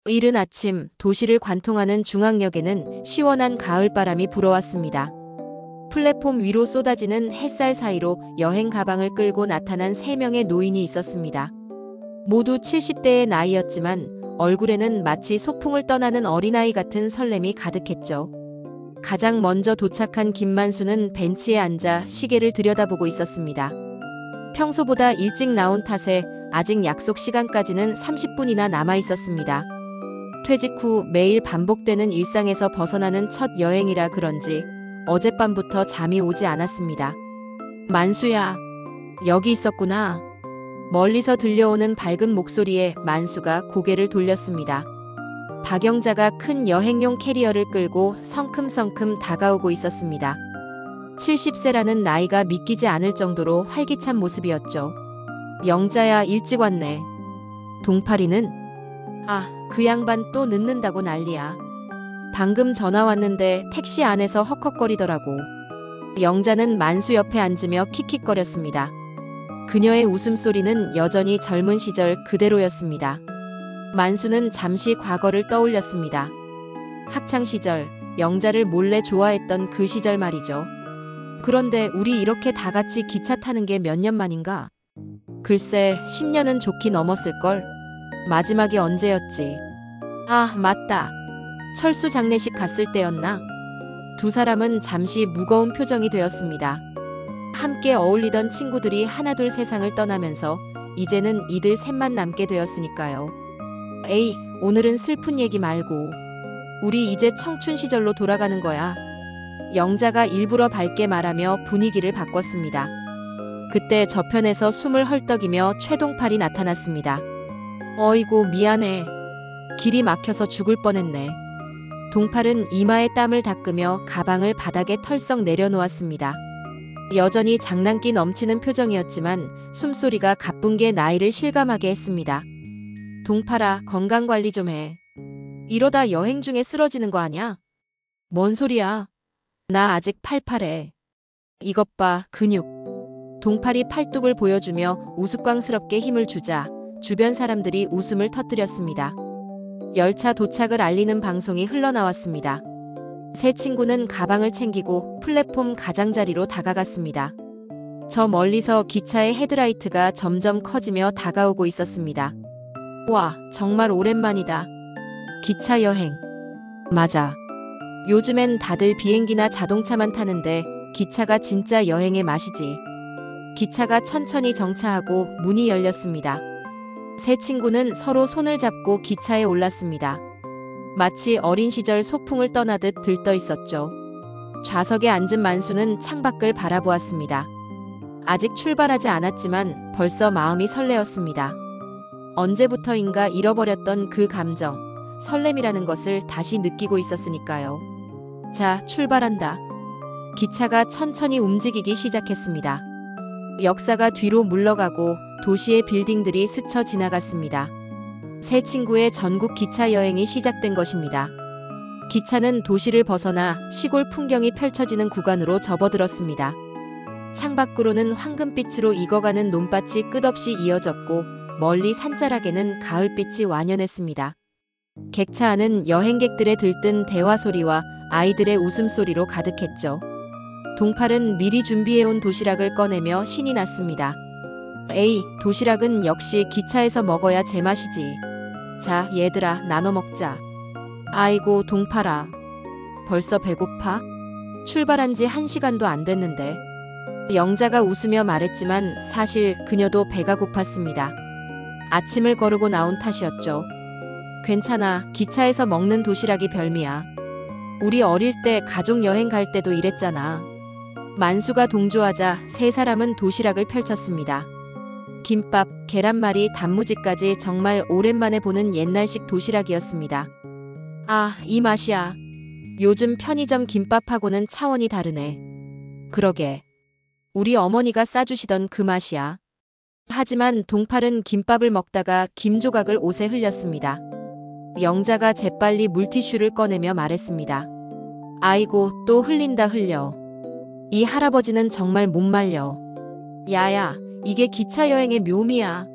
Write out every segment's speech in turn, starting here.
이른 아침 도시를 관통하는 중앙역에는 시원한 가을바람이 불어왔습니다. 플랫폼 위로 쏟아지는 햇살 사이로 여행 가방을 끌고 나타난 3명의 노인이 있었습니다. 모두 70대의 나이였지만 얼굴에는 마치 소풍을 떠나는 어린아이 같은 설렘이 가득했죠. 가장 먼저 도착한 김만수는 벤치에 앉아 시계를 들여다보고 있었습니다. 평소보다 일찍 나온 탓에 아직 약속 시간까지는 30분이나 남아 있었습니다. 퇴직 후 매일 반복되는 일상에서 벗어나는 첫 여행이라 그런지 어젯밤부터 잠이 오지 않았습니다. 만수야, 여기 있었구나. 멀리서 들려오는 밝은 목소리에 만수가 고개를 돌렸습니다. 박영자가 큰 여행용 캐리어를 끌고 성큼성큼 다가오고 있었습니다. 70세라는 나이가 믿기지 않을 정도로 활기찬 모습이었죠. 영자야, 일찍 왔네. 동파리는? 그 양반 또 늦는다고 난리야. 방금 전화 왔는데 택시 안에서 헉헉거리더라고. 영자는 만수 옆에 앉으며 킥킥거렸습니다. 그녀의 웃음소리는 여전히 젊은 시절 그대로였습니다. 만수는 잠시 과거를 떠올렸습니다. 학창시절, 영자를 몰래 좋아했던 그 시절 말이죠. 그런데 우리 이렇게 다 같이 기차 타는 게 몇 년 만인가? 글쎄, 10년은 좋게 넘었을걸. 마지막이 언제였지? 맞다. 철수 장례식 갔을 때였나? 두 사람은 잠시 무거운 표정이 되었습니다. 함께 어울리던 친구들이 하나둘 세상을 떠나면서 이제는 이들 셋만 남게 되었으니까요. 에이, 오늘은 슬픈 얘기 말고 우리 이제 청춘 시절로 돌아가는 거야. 영자가 일부러 밝게 말하며 분위기를 바꿨습니다. 그때 저편에서 숨을 헐떡이며 최동팔이 나타났습니다. 어이구, 미안해. 길이 막혀서 죽을 뻔했네. 동팔은 이마에 땀을 닦으며 가방을 바닥에 털썩 내려놓았습니다. 여전히 장난기 넘치는 표정이었지만 숨소리가 가쁜 게 나이를 실감하게 했습니다. 동팔아, 건강관리 좀 해. 이러다 여행 중에 쓰러지는 거 아냐? 뭔 소리야? 나 아직 팔팔해. 이것 봐, 근육. 동팔이 팔뚝을 보여주며 우스꽝스럽게 힘을 주자 주변 사람들이 웃음을 터뜨렸습니다. 열차 도착을 알리는 방송이 흘러나왔습니다. 세 친구는 가방을 챙기고 플랫폼 가장자리로 다가갔습니다. 저 멀리서 기차의 헤드라이트가 점점 커지며 다가오고 있었습니다. 와, 정말 오랜만이다. 기차 여행. 맞아. 요즘엔 다들 비행기나 자동차만 타는데 기차가 진짜 여행의 맛이지. 기차가 천천히 정차하고 문이 열렸습니다. 세 친구는 서로 손을 잡고 기차에 올랐습니다. 마치 어린 시절 소풍을 떠나듯 들떠 있었죠. 좌석에 앉은 만수는 창밖을 바라보았습니다. 아직 출발하지 않았지만 벌써 마음이 설레었습니다. 언제부터인가 잃어버렸던 그 감정, 설렘이라는 것을 다시 느끼고 있었으니까요. 자, 출발한다. 기차가 천천히 움직이기 시작했습니다. 역사가 뒤로 물러가고 도시의 빌딩들이 스쳐 지나갔습니다. 세 친구의 전국 기차 여행이 시작된 것입니다. 기차는 도시를 벗어나 시골 풍경이 펼쳐지는 구간으로 접어들었습니다. 창밖으로는 황금빛으로 익어가는 논밭이 끝없이 이어졌고 멀리 산자락에는 가을빛이 완연했습니다. 객차 안은 여행객들의 들뜬 대화 소리와 아이들의 웃음소리로 가득했죠. 동팔은 미리 준비해온 도시락을 꺼내며 신이 났습니다. 에이, 도시락은 역시 기차에서 먹어야 제맛이지. 자, 얘들아, 나눠 먹자. 아이고, 동팔아. 벌써 배고파? 출발한 지 1시간도 안 됐는데. 영자가 웃으며 말했지만 사실 그녀도 배가 고팠습니다. 아침을 거르고 나온 탓이었죠. 괜찮아, 기차에서 먹는 도시락이 별미야. 우리 어릴 때 가족 여행 갈 때도 이랬잖아. 만수가 동조하자 세 사람은 도시락을 펼쳤습니다. 김밥, 계란말이, 단무지까지 정말 오랜만에 보는 옛날식 도시락이었습니다. 이 맛이야. 요즘 편의점 김밥하고는 차원이 다르네. 그러게. 우리 어머니가 싸주시던 그 맛이야. 하지만 동팔은 김밥을 먹다가 김조각을 옷에 흘렸습니다. 영자가 재빨리 물티슈를 꺼내며 말했습니다. 아이고, 또 흘린다 흘려. 이 할아버지는 정말 못 말려. 야야, 이게 기차 여행의 묘미야.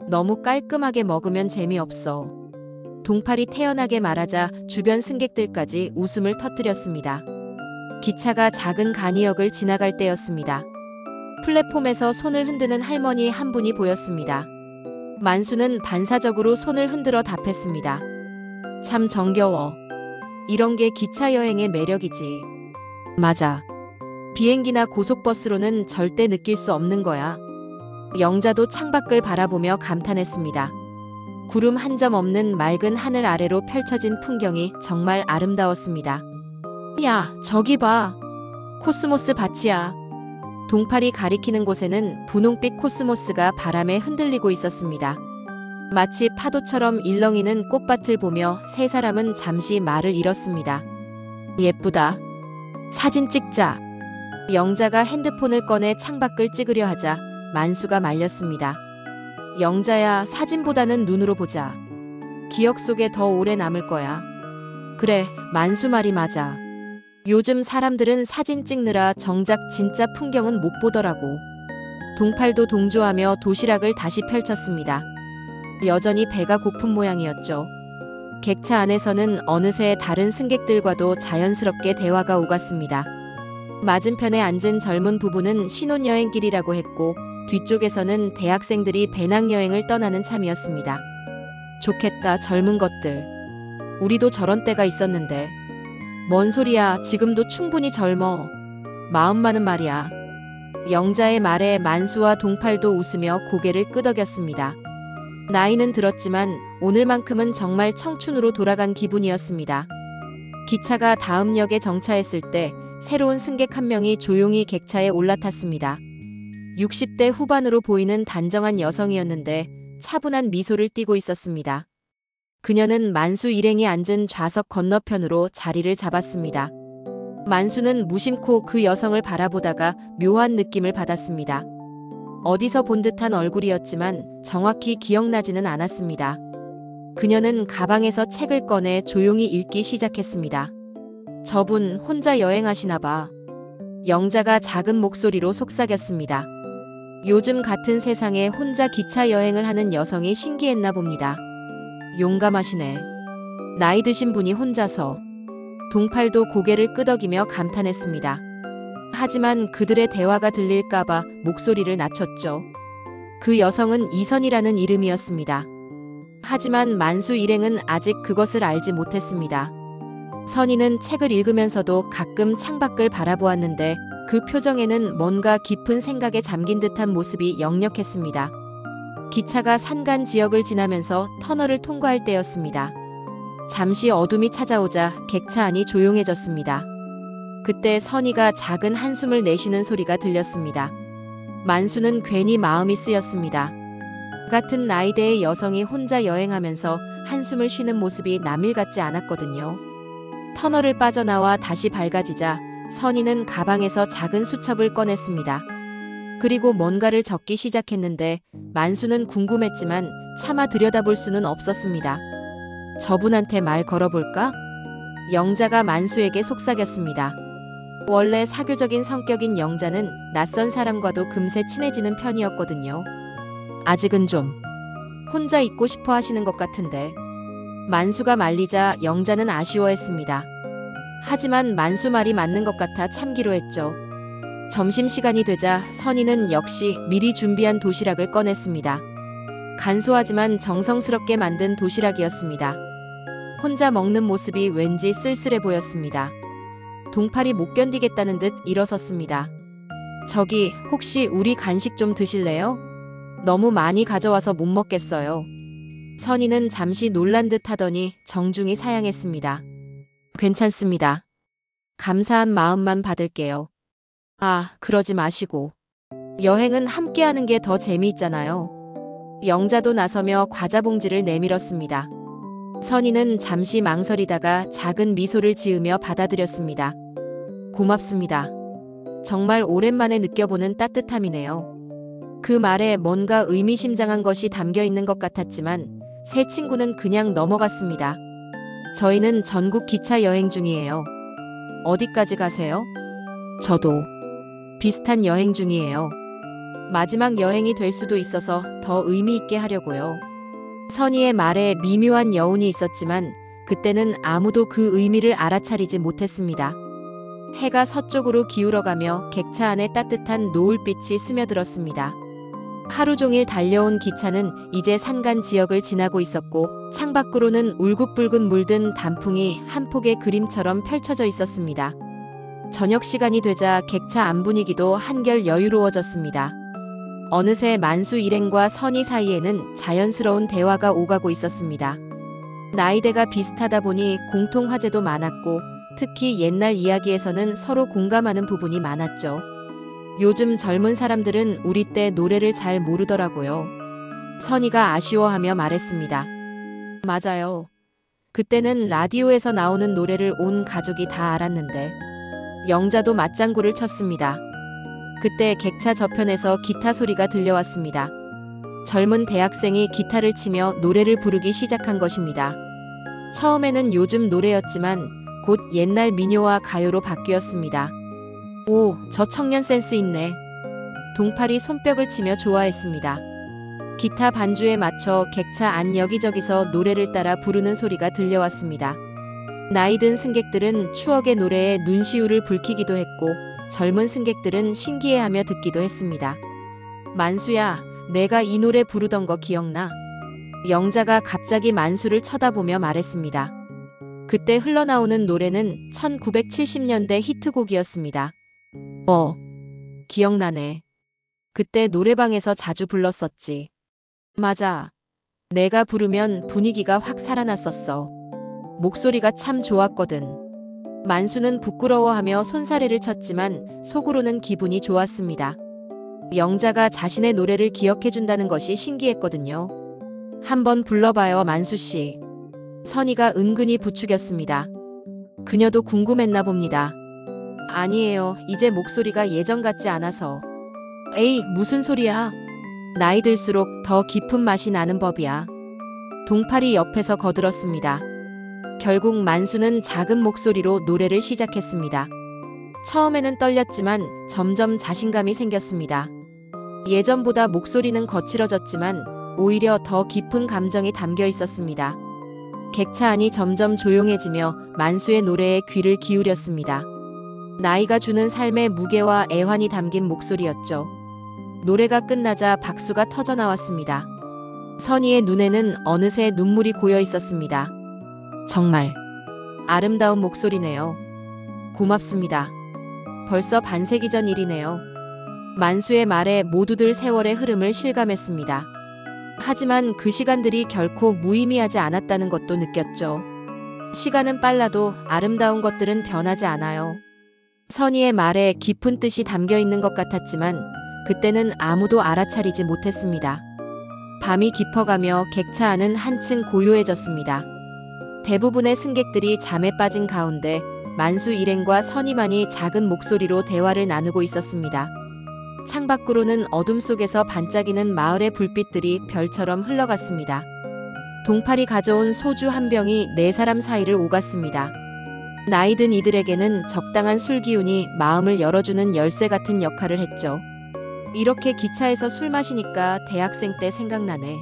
너무 깔끔하게 먹으면 재미없어. 동팔이 태연하게 말하자 주변 승객들까지 웃음을 터뜨렸습니다. 기차가 작은 간이역을 지나갈 때였습니다. 플랫폼에서 손을 흔드는 할머니 한 분이 보였습니다. 만수는 반사적으로 손을 흔들어 답했습니다. 참 정겨워. 이런 게 기차 여행의 매력이지. 맞아. 비행기나 고속버스로는 절대 느낄 수 없는 거야. 영자도 창밖을 바라보며 감탄했습니다. 구름 한 점 없는 맑은 하늘 아래로 펼쳐진 풍경이 정말 아름다웠습니다. 야, 저기 봐. 코스모스 밭이야. 동팔이 가리키는 곳에는 분홍빛 코스모스가 바람에 흔들리고 있었습니다. 마치 파도처럼 일렁이는 꽃밭을 보며 세 사람은 잠시 말을 잃었습니다. 예쁘다. 사진 찍자. 영자가 핸드폰을 꺼내 창밖을 찍으려 하자 만수가 말렸습니다. 영자야, 사진보다는 눈으로 보자. 기억 속에 더 오래 남을 거야. 그래, 만수 말이 맞아. 요즘 사람들은 사진 찍느라 정작 진짜 풍경은 못 보더라고. 동팔도 동조하며 도시락을 다시 펼쳤습니다. 여전히 배가 고픈 모양이었죠. 객차 안에서는 어느새 다른 승객들과도 자연스럽게 대화가 오갔습니다. 맞은편에 앉은 젊은 부부는 신혼여행길이라고 했고 뒤쪽에서는 대학생들이 배낭여행을 떠나는 참이었습니다. 좋겠다, 젊은 것들. 우리도 저런 때가 있었는데. 뭔 소리야, 지금도 충분히 젊어. 마음만은 말이야. 영자의 말에 만수와 동팔도 웃으며 고개를 끄덕였습니다. 나이는 들었지만 오늘만큼은 정말 청춘으로 돌아간 기분이었습니다. 기차가 다음 역에 정차했을 때 새로운 승객 한 명이 조용히 객차에 올라탔습니다. 60대 후반으로 보이는 단정한 여성이었는데 차분한 미소를 띠고 있었습니다. 그녀는 만수 일행이 앉은 좌석 건너편으로 자리를 잡았습니다. 만수는 무심코 그 여성을 바라보다가 묘한 느낌을 받았습니다. 어디서 본 듯한 얼굴이었지만 정확히 기억나지는 않았습니다. 그녀는 가방에서 책을 꺼내 조용히 읽기 시작했습니다. 저분 혼자 여행하시나 봐. 영자가 작은 목소리로 속삭였습니다. 요즘 같은 세상에 혼자 기차 여행을 하는 여성이 신기했나 봅니다. 용감하시네. 나이 드신 분이 혼자서. 동팔도 고개를 끄덕이며 감탄했습니다. 하지만 그들의 대화가 들릴까봐 목소리를 낮췄죠. 그 여성은 이선이라는 이름이었습니다. 하지만 만수 일행은 아직 그것을 알지 못했습니다. 선이는 책을 읽으면서도 가끔 창밖을 바라보았는데 그 표정에는 뭔가 깊은 생각에 잠긴 듯한 모습이 역력했습니다. 기차가 산간 지역을 지나면서 터널을 통과할 때였습니다. 잠시 어둠이 찾아오자 객차 안이 조용해졌습니다. 그때 선이가 작은 한숨을 내쉬는 소리가 들렸습니다. 만수는 괜히 마음이 쓰였습니다. 같은 나이대의 여성이 혼자 여행하면서 한숨을 쉬는 모습이 남일 같지 않았거든요. 터널을 빠져나와 다시 밝아지자 선이는 가방에서 작은 수첩을 꺼냈습니다. 그리고 뭔가를 적기 시작했는데 만수는 궁금했지만 차마 들여다볼 수는 없었습니다. 저분한테 말 걸어볼까? 영자가 만수에게 속삭였습니다. 원래 사교적인 성격인 영자는 낯선 사람과도 금세 친해지는 편이었거든요. 아직은 좀 혼자 있고 싶어 하시는 것 같은데. 만수가 말리자 영자는 아쉬워했습니다. 하지만 만수 말이 맞는 것 같아 참기로 했죠. 점심시간이 되자 선이는 역시 미리 준비한 도시락을 꺼냈습니다. 간소하지만 정성스럽게 만든 도시락이었습니다. 혼자 먹는 모습이 왠지 쓸쓸해 보였습니다. 동팔이 못 견디겠다는 듯 일어섰습니다. 저기, 혹시 우리 간식 좀 드실래요? 너무 많이 가져와서 못 먹겠어요. 선이는 잠시 놀란 듯 하더니 정중히 사양했습니다. 괜찮습니다. 감사한 마음만 받을게요. 아, 그러지 마시고. 여행은 함께하는 게 더 재미있잖아요. 영자도 나서며 과자 봉지를 내밀었습니다. 선이는 잠시 망설이다가 작은 미소를 지으며 받아들였습니다. 고맙습니다. 정말 오랜만에 느껴보는 따뜻함이네요. 그 말에 뭔가 의미심장한 것이 담겨 있는 것 같았지만 세 친구는 그냥 넘어갔습니다. 저희는 전국 기차 여행 중이에요. 어디까지 가세요? 저도 비슷한 여행 중이에요. 마지막 여행이 될 수도 있어서 더 의미 있게 하려고요. 선희의 말에 미묘한 여운이 있었지만 그때는 아무도 그 의미를 알아차리지 못했습니다. 해가 서쪽으로 기울어가며 객차 안에 따뜻한 노을빛이 스며들었습니다. 하루 종일 달려온 기차는 이제 산간 지역을 지나고 있었고 창밖으로는 울긋불긋 물든 단풍이 한 폭의 그림처럼 펼쳐져 있었습니다. 저녁 시간이 되자 객차 안 분위기도 한결 여유로워졌습니다. 어느새 만수 일행과 선희 사이에는 자연스러운 대화가 오가고 있었습니다. 나이대가 비슷하다 보니 공통 화제도 많았고 특히 옛날 이야기에서는 서로 공감하는 부분이 많았죠. 요즘 젊은 사람들은 우리 때 노래를 잘 모르더라고요. 선희가 아쉬워하며 말했습니다. 맞아요. 그때는 라디오에서 나오는 노래를 온 가족이 다 알았는데. 영자도 맞장구를 쳤습니다. 그때 객차 저편에서 기타 소리가 들려왔습니다. 젊은 대학생이 기타를 치며 노래를 부르기 시작한 것입니다. 처음에는 요즘 노래였지만 곧 옛날 민요와 가요로 바뀌었습니다. 오, 저 청년 센스 있네. 동팔이 손뼉을 치며 좋아했습니다. 기타 반주에 맞춰 객차 안 여기저기서 노래를 따라 부르는 소리가 들려왔습니다. 나이든 승객들은 추억의 노래에 눈시울을 붉히기도 했고 젊은 승객들은 신기해하며 듣기도 했습니다. 만수야, 내가 이 노래 부르던 거 기억나? 영자가 갑자기 만수를 쳐다보며 말했습니다. 그때 흘러나오는 노래는 1970년대 히트곡이었습니다. 기억나네. 그때 노래방에서 자주 불렀었지. 맞아. 내가 부르면 분위기가 확 살아났었어. 목소리가 참 좋았거든. 만수는 부끄러워하며 손사래를 쳤지만 속으로는 기분이 좋았습니다. 영자가 자신의 노래를 기억해준다는 것이 신기했거든요. 한번 불러봐요, 만수씨. 선희가 은근히 부추겼습니다. 그녀도 궁금했나 봅니다. 아니에요. 이제 목소리가 예전 같지 않아서. 에이, 무슨 소리야. 나이 들수록 더 깊은 맛이 나는 법이야. 동팔이 옆에서 거들었습니다. 결국 만수는 작은 목소리로 노래를 시작했습니다. 처음에는 떨렸지만 점점 자신감이 생겼습니다. 예전보다 목소리는 거칠어졌지만 오히려 더 깊은 감정이 담겨 있었습니다. 객차 안이 점점 조용해지며 만수의 노래에 귀를 기울였습니다. 나이가 주는 삶의 무게와 애환이 담긴 목소리였죠. 노래가 끝나자 박수가 터져 나왔습니다. 선희의 눈에는 어느새 눈물이 고여 있었습니다. 정말 아름다운 목소리네요. 고맙습니다. 벌써 반세기 전 일이네요. 만수의 말에 모두들 세월의 흐름을 실감했습니다. 하지만 그 시간들이 결코 무의미하지 않았다는 것도 느꼈죠. 시간은 빨라도 아름다운 것들은 변하지 않아요. 선희의 말에 깊은 뜻이 담겨 있는 것 같았지만 그때는 아무도 알아차리지 못했습니다. 밤이 깊어가며 객차 안은 한층 고요해졌습니다. 대부분의 승객들이 잠에 빠진 가운데 만수 일행과 선희만이 작은 목소리로 대화를 나누고 있었습니다. 창밖으로는 어둠 속에서 반짝이는 마을의 불빛들이 별처럼 흘러갔습니다. 동팔이 가져온 소주 한 병이 네 사람 사이를 오갔습니다. 나이든 이들에게는 적당한 술 기운이 마음을 열어주는 열쇠 같은 역할을 했죠. 이렇게 기차에서 술 마시니까 대학생 때 생각나네.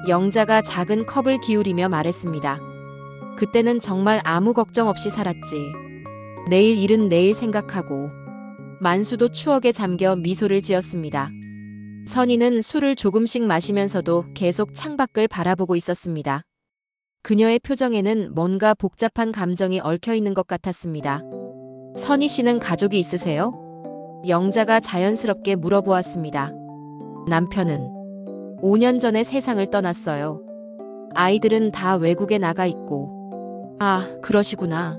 영자가 작은 컵을 기울이며 말했습니다. 그때는 정말 아무 걱정 없이 살았지. 내일 일은 내일 생각하고. 만수도 추억에 잠겨 미소를 지었습니다. 선희는 술을 조금씩 마시면서도 계속 창밖을 바라보고 있었습니다. 그녀의 표정에는 뭔가 복잡한 감정이 얽혀 있는 것 같았습니다. 선희 씨는 가족이 있으세요? 영자가 자연스럽게 물어보았습니다. 남편은 5년 전에 세상을 떠났어요. 아이들은 다 외국에 나가 있고. 아, 그러시구나.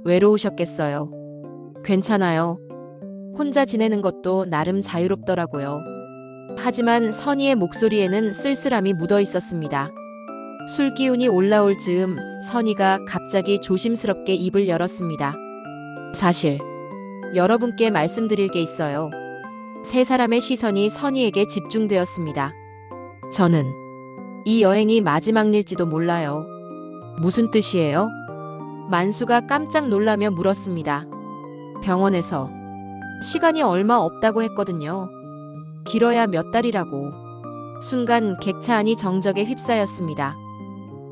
외로우셨겠어요. 괜찮아요. 혼자 지내는 것도 나름 자유롭더라고요. 하지만 선희의 목소리에는 쓸쓸함이 묻어 있었습니다. 술 기운이 올라올 즈음 선희가 갑자기 조심스럽게 입을 열었습니다. 사실 여러분께 말씀드릴 게 있어요. 세 사람의 시선이 선희에게 집중되었습니다. 저는 이 여행이 마지막일지도 몰라요. 무슨 뜻이에요? 만수가 깜짝 놀라며 물었습니다. 병원에서 시간이 얼마 없다고 했거든요. 길어야 몇 달이라고. 순간 객차 안이 정적에 휩싸였습니다.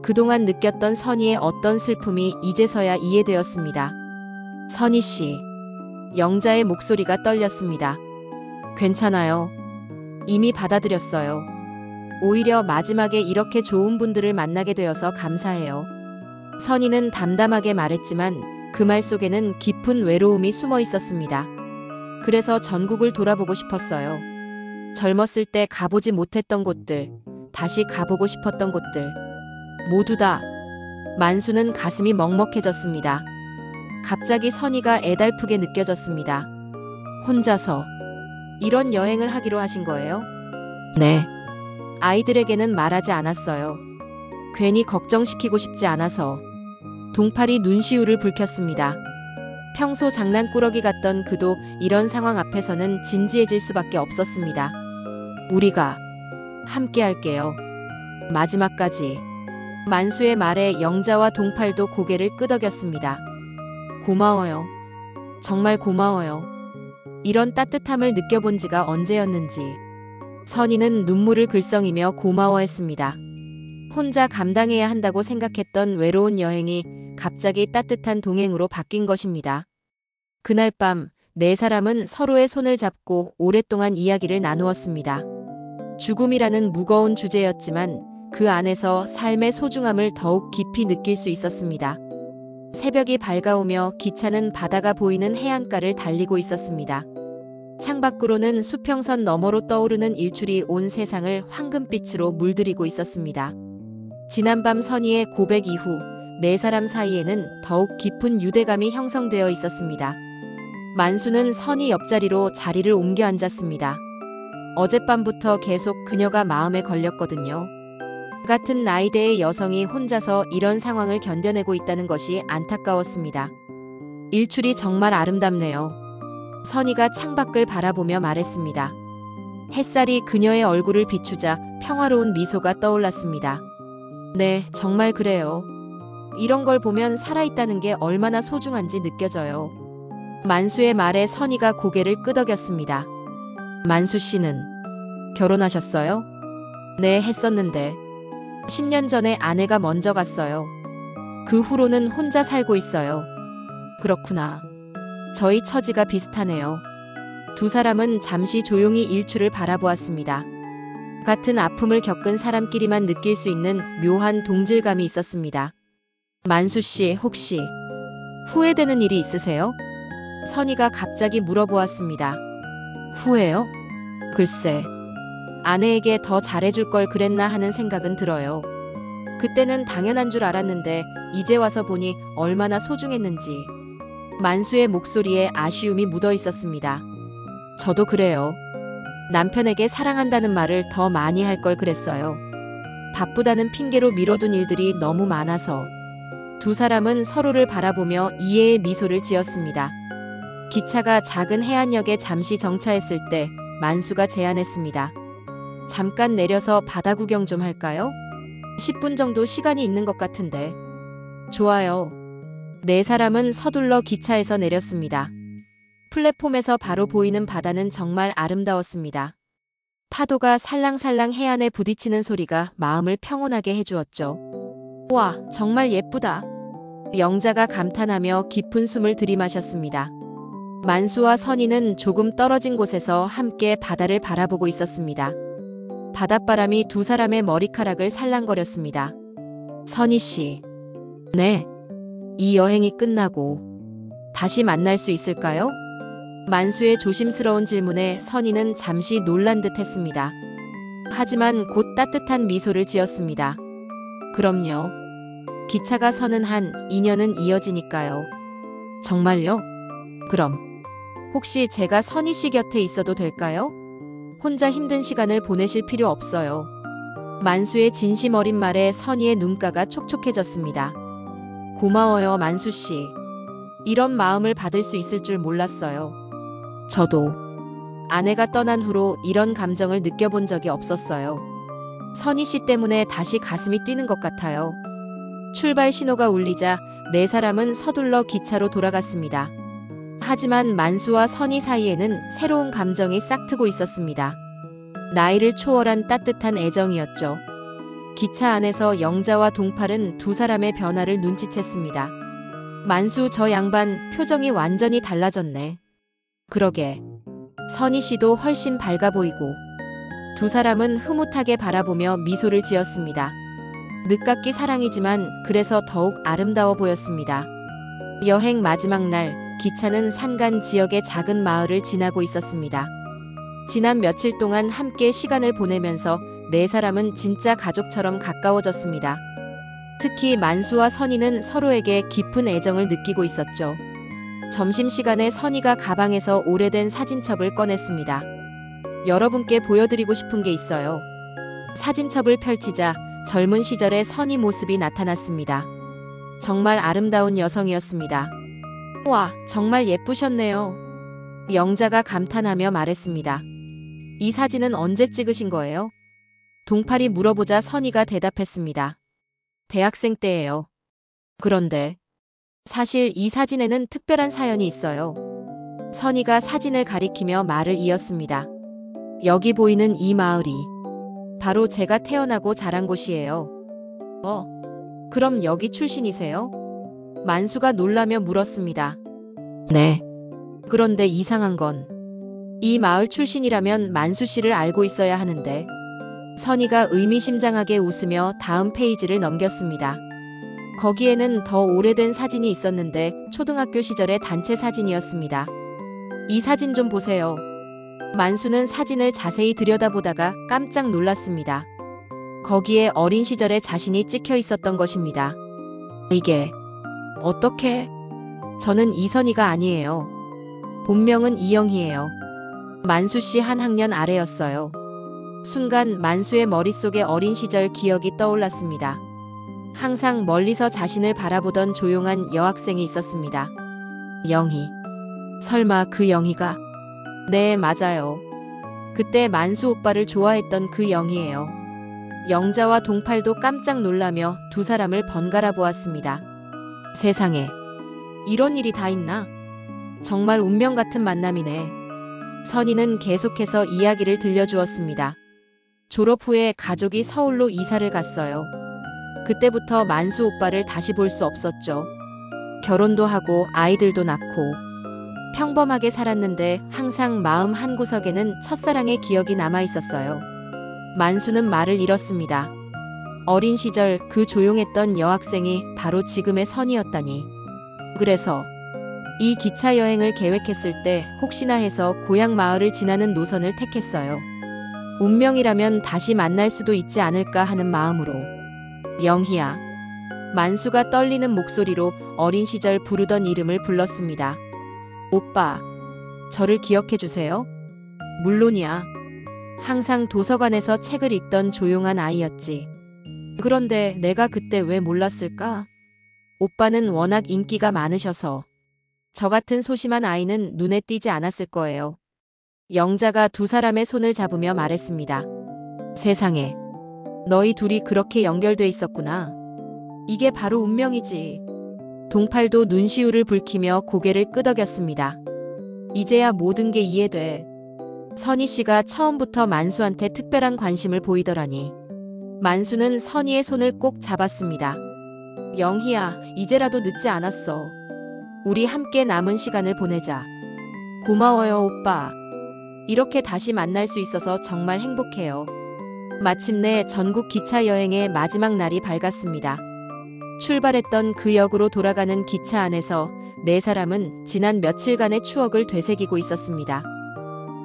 그동안 느꼈던 선희의 어떤 슬픔이 이제서야 이해되었습니다. 선희 씨. 영자의 목소리가 떨렸습니다. 괜찮아요. 이미 받아들였어요. 오히려 마지막에 이렇게 좋은 분들을 만나게 되어서 감사해요. 선희는 담담하게 말했지만 그 말 속에는 깊은 외로움이 숨어 있었습니다. 그래서 전국을 돌아보고 싶었어요. 젊었을 때 가보지 못했던 곳들, 다시 가보고 싶었던 곳들. 모두 다. 만수는 가슴이 먹먹해졌습니다. 갑자기 선희가 애달프게 느껴졌습니다. 혼자서 이런 여행을 하기로 하신 거예요? 네. 아이들에게는 말하지 않았어요. 괜히 걱정시키고 싶지 않아서. 동팔이 눈시울을 붉혔습니다. 평소 장난꾸러기 같던 그도 이런 상황 앞에서는 진지해질 수밖에 없었습니다. 우리가 함께 할게요. 마지막까지. 만수의 말에 영자와 동팔도 고개를 끄덕였습니다. 고마워요. 정말 고마워요. 이런 따뜻함을 느껴본 지가 언제였는지. 선희는 눈물을 글썽이며 고마워했습니다. 혼자 감당해야 한다고 생각했던 외로운 여행이 갑자기 따뜻한 동행으로 바뀐 것입니다. 그날 밤 네 사람은 서로의 손을 잡고 오랫동안 이야기를 나누었습니다. 죽음이라는 무거운 주제였지만 그 안에서 삶의 소중함을 더욱 깊이 느낄 수 있었습니다. 새벽이 밝아오며 기차는 바다가 보이는 해안가를 달리고 있었습니다. 창밖으로는 수평선 너머로 떠오르는 일출이 온 세상을 황금빛으로 물들이고 있었습니다. 지난밤 선희의 고백 이후 네 사람 사이에는 더욱 깊은 유대감이 형성되어 있었습니다. 만수는 선희 옆자리로 자리를 옮겨 앉았습니다. 어젯밤부터 계속 그녀가 마음에 걸렸거든요. 같은 나이대의 여성이 혼자서 이런 상황을 견뎌내고 있다는 것이 안타까웠습니다. 일출이 정말 아름답네요. 선희가 창밖을 바라보며 말했습니다. 햇살이 그녀의 얼굴을 비추자 평화로운 미소가 떠올랐습니다. 네, 정말 그래요. 이런 걸 보면 살아있다는 게 얼마나 소중한지 느껴져요. 만수의 말에 선희가 고개를 끄덕였습니다. 만수 씨는 결혼하셨어요? 네, 했었는데 10년 전에 아내가 먼저 갔어요. 그 후로는 혼자 살고 있어요. 그렇구나. 저희 처지가 비슷하네요. 두 사람은 잠시 조용히 일출을 바라보았습니다. 같은 아픔을 겪은 사람끼리만 느낄 수 있는 묘한 동질감이 있었습니다. 만수 씨, 혹시 후회되는 일이 있으세요? 선희가 갑자기 물어보았습니다. 후회요? 글쎄, 아내에게 더 잘해줄 걸 그랬나 하는 생각은 들어요. 그때는 당연한 줄 알았는데 이제 와서 보니 얼마나 소중했는지. 만수의 목소리에 아쉬움이 묻어 있었습니다. 저도 그래요. 남편에게 사랑한다는 말을 더 많이 할 걸 그랬어요. 바쁘다는 핑계로 미뤄둔 일들이 너무 많아서. 두 사람은 서로를 바라보며 이해의 미소를 지었습니다. 기차가 작은 해안역에 잠시 정차했을 때 만수가 제안했습니다. 잠깐 내려서 바다 구경 좀 할까요? 10분 정도 시간이 있는 것 같은데. 좋아요. 네 사람은 서둘러 기차에서 내렸습니다. 플랫폼에서 바로 보이는 바다는 정말 아름다웠습니다. 파도가 살랑살랑 해안에 부딪히는 소리가 마음을 평온하게 해주었죠. 와, 정말 예쁘다. 영자가 감탄하며 깊은 숨을 들이마셨습니다. 만수와 선희는 조금 떨어진 곳에서 함께 바다를 바라보고 있었습니다. 바닷바람이 두 사람의 머리카락을 살랑거렸습니다. 선희 씨. 네. 이 여행이 끝나고 다시 만날 수 있을까요? 만수의 조심스러운 질문에 선희는 잠시 놀란 듯 했습니다. 하지만 곧 따뜻한 미소를 지었습니다. 그럼요. 기차가 서는 한 인연은 이어지니까요. 정말요? 그럼 혹시 제가 선희 씨 곁에 있어도 될까요? 혼자 힘든 시간을 보내실 필요 없어요. 만수의 진심 어린 말에 선희의 눈가가 촉촉해졌습니다. 고마워요, 만수 씨. 이런 마음을 받을 수 있을 줄 몰랐어요. 저도 아내가 떠난 후로 이런 감정을 느껴본 적이 없었어요. 선희 씨 때문에 다시 가슴이 뛰는 것 같아요. 출발 신호가 울리자 네 사람은 서둘러 기차로 돌아갔습니다. 하지만 만수와 선희 사이에는 새로운 감정이 싹트고 있었습니다. 나이를 초월한 따뜻한 애정이었죠. 기차 안에서 영자와 동팔은 두 사람의 변화를 눈치챘습니다. 만수, 저 양반 표정이 완전히 달라졌네. 그러게. 선희 씨도 훨씬 밝아 보이고. 두 사람은 흐뭇하게 바라보며 미소를 지었습니다. 늦깎이 사랑이지만 그래서 더욱 아름다워 보였습니다. 여행 마지막 날, 기차는 산간 지역의 작은 마을을 지나고 있었습니다. 지난 며칠 동안 함께 시간을 보내면서 네 사람은 진짜 가족처럼 가까워졌습니다. 특히 만수와 선희는 서로에게 깊은 애정을 느끼고 있었죠. 점심시간에 선희가 가방에서 오래된 사진첩을 꺼냈습니다. 여러분께 보여드리고 싶은 게 있어요. 사진첩을 펼치자 젊은 시절의 선희 모습이 나타났습니다. 정말 아름다운 여성이었습니다. 와, 정말 예쁘셨네요. 영자가 감탄하며 말했습니다. 이 사진은 언제 찍으신 거예요? 동팔이 물어보자 선희가 대답했습니다. 대학생 때예요. 그런데 사실 이 사진에는 특별한 사연이 있어요. 선희가 사진을 가리키며 말을 이었습니다. 여기 보이는 이 마을이 바로 제가 태어나고 자란 곳이에요. 그럼 여기 출신이세요? 만수가 놀라며 물었습니다. 네. 그런데 이상한 건 이 마을 출신이라면 만수 씨를 알고 있어야 하는데. 선희가 의미심장하게 웃으며 다음 페이지를 넘겼습니다. 거기에는 더 오래된 사진이 있었는데 초등학교 시절의 단체 사진이었습니다. 이 사진 좀 보세요. 만수는 사진을 자세히 들여다보다가 깜짝 놀랐습니다. 거기에 어린 시절의 자신이 찍혀 있었던 것입니다. 이게 어떻게? 저는 이선희가 아니에요. 본명은 이영희예요. 만수 씨 한 학년 아래였어요. 순간 만수의 머릿속에 어린 시절 기억이 떠올랐습니다. 항상 멀리서 자신을 바라보던 조용한 여학생이 있었습니다. 영희. 설마 그 영희가? 네, 맞아요. 그때 만수 오빠를 좋아했던 그 영희예요. 영자와 동팔도 깜짝 놀라며 두 사람을 번갈아 보았습니다. 세상에, 이런 일이 다 있나? 정말 운명 같은 만남이네. 선희는 계속해서 이야기를 들려주었습니다. 졸업 후에 가족이 서울로 이사를 갔어요. 그때부터 만수 오빠를 다시 볼 수 없었죠. 결혼도 하고 아이들도 낳고 평범하게 살았는데 항상 마음 한구석에는 첫사랑의 기억이 남아 있었어요. 만수는 말을 잃었습니다. 어린 시절 그 조용했던 여학생이 바로 지금의 선이었다니. 그래서 이 기차 여행을 계획했을 때 혹시나 해서 고향 마을을 지나는 노선을 택했어요. 운명이라면 다시 만날 수도 있지 않을까 하는 마음으로. 영희야. 만수가 떨리는 목소리로 어린 시절 부르던 이름을 불렀습니다. 오빠, 저를 기억해 주세요? 물론이야. 항상 도서관에서 책을 읽던 조용한 아이였지. 그런데 내가 그때 왜 몰랐을까? 오빠는 워낙 인기가 많으셔서. 저 같은 소심한 아이는 눈에 띄지 않았을 거예요. 영자가 두 사람의 손을 잡으며 말했습니다. 세상에, 너희 둘이 그렇게 연결돼 있었구나. 이게 바로 운명이지. 동팔도 눈시울을 붉히며 고개를 끄덕였습니다. 이제야 모든 게 이해돼. 선희 씨가 처음부터 만수한테 특별한 관심을 보이더라니. 만수는 선희의 손을 꼭 잡았습니다. 영희야, 이제라도 늦지 않았어. 우리 함께 남은 시간을 보내자. 고마워요, 오빠. 이렇게 다시 만날 수 있어서 정말 행복해요. 마침내 전국 기차 여행의 마지막 날이 밝았습니다. 출발했던 그 역으로 돌아가는 기차 안에서 네 사람은 지난 며칠간의 추억을 되새기고 있었습니다.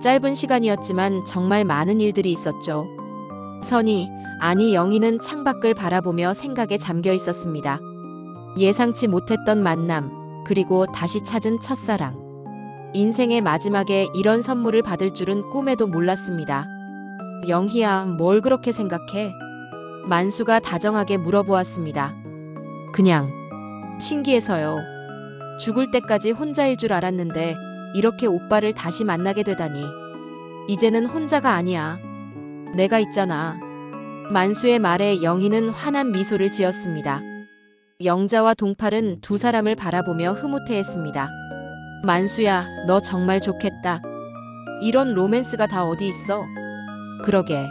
짧은 시간이었지만 정말 많은 일들이 있었죠. 선희, 아니 영희는 창밖을 바라보며 생각에 잠겨 있었습니다. 예상치 못했던 만남, 그리고 다시 찾은 첫사랑. 인생의 마지막에 이런 선물을 받을 줄은 꿈에도 몰랐습니다. 영희야, 뭘 그렇게 생각해? 만수가 다정하게 물어보았습니다. 그냥 신기해서요. 죽을 때까지 혼자일 줄 알았는데 이렇게 오빠를 다시 만나게 되다니. 이제는 혼자가 아니야. 내가 있잖아. 만수의 말에 영희는 환한 미소를 지었습니다. 영자와 동팔은 두 사람을 바라보며 흐뭇해했습니다. 만수야, 너 정말 좋겠다. 이런 로맨스가 다 어디 있어? 그러게.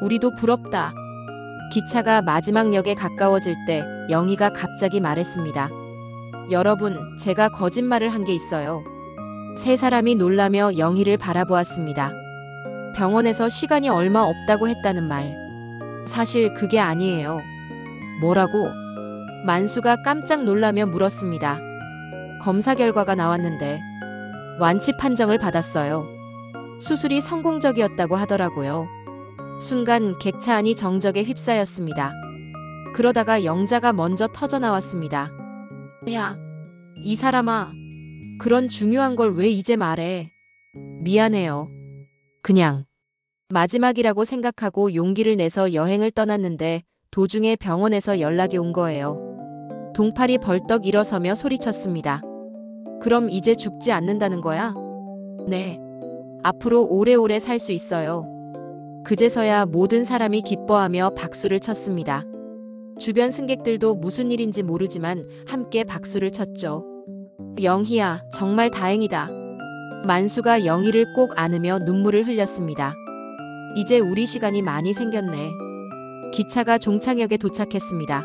우리도 부럽다. 기차가 마지막 역에 가까워질 때 영희가 갑자기 말했습니다. 여러분, 제가 거짓말을 한 게 있어요. 세 사람이 놀라며 영희를 바라보았습니다. 병원에서 시간이 얼마 없다고 했다는 말. 사실 그게 아니에요. 뭐라고? 만수가 깜짝 놀라며 물었습니다. 검사 결과가 나왔는데 완치 판정을 받았어요. 수술이 성공적이었다고 하더라고요. 순간 객차 안이 정적에 휩싸였습니다. 그러다가 영자가 먼저 터져 나왔습니다. 야, 이 사람아. 그런 중요한 걸 왜 이제 말해? 미안해요. 그냥 마지막이라고 생각하고 용기를 내서 여행을 떠났는데 도중에 병원에서 연락이 온 거예요. 동팔이 벌떡 일어서며 소리쳤습니다. 그럼 이제 죽지 않는다는 거야? 네. 앞으로 오래오래 살 수 있어요. 그제서야 모든 사람이 기뻐하며 박수를 쳤습니다. 주변 승객들도 무슨 일인지 모르지만 함께 박수를 쳤죠. 영희야, 정말 다행이다. 만수가 영희를 꼭 안으며 눈물을 흘렸습니다. 이제 우리 시간이 많이 생겼네. 기차가 종착역에 도착했습니다.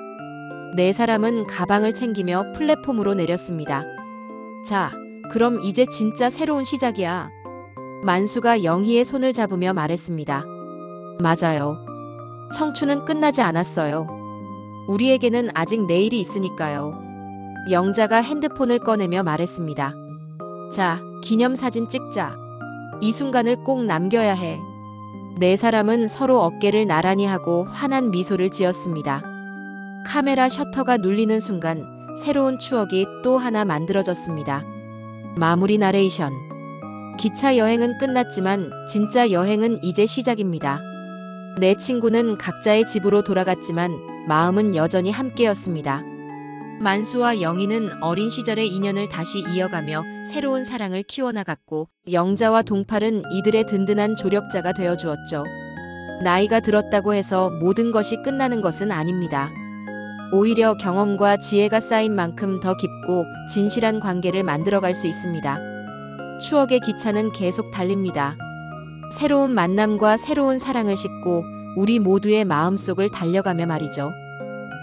네 사람은 가방을 챙기며 플랫폼으로 내렸습니다. 자, 그럼 이제 진짜 새로운 시작이야. 만수가 영희의 손을 잡으며 말했습니다. 맞아요. 청춘은 끝나지 않았어요. 우리에게는 아직 내일이 있으니까요. 영자가 핸드폰을 꺼내며 말했습니다. 자, 기념사진 찍자. 이 순간을 꼭 남겨야 해. 네 사람은 서로 어깨를 나란히 하고 환한 미소를 지었습니다. 카메라 셔터가 눌리는 순간 새로운 추억이 또 하나 만들어졌습니다. 마무리 나레이션. 기차 여행은 끝났지만 진짜 여행은 이제 시작입니다. 네 친구는 각자의 집으로 돌아갔지만 마음은 여전히 함께였습니다. 만수와 영희는 어린 시절의 인연을 다시 이어가며 새로운 사랑을 키워나갔고 영자와 동팔은 이들의 든든한 조력자가 되어주었죠. 나이가 들었다고 해서 모든 것이 끝나는 것은 아닙니다. 오히려 경험과 지혜가 쌓인 만큼 더 깊고 진실한 관계를 만들어갈 수 있습니다. 추억의 기차는 계속 달립니다. 새로운 만남과 새로운 사랑을 싣고 우리 모두의 마음속을 달려가며 말이죠.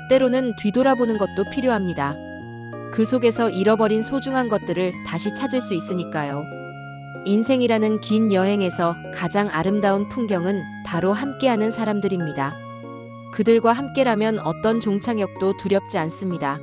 때로는 뒤돌아보는 것도 필요합니다. 그 속에서 잃어버린 소중한 것들을 다시 찾을 수 있으니까요. 인생이라는 긴 여행에서 가장 아름다운 풍경은 바로 함께하는 사람들입니다. 그들과 함께라면 어떤 종착역도 두렵지 않습니다.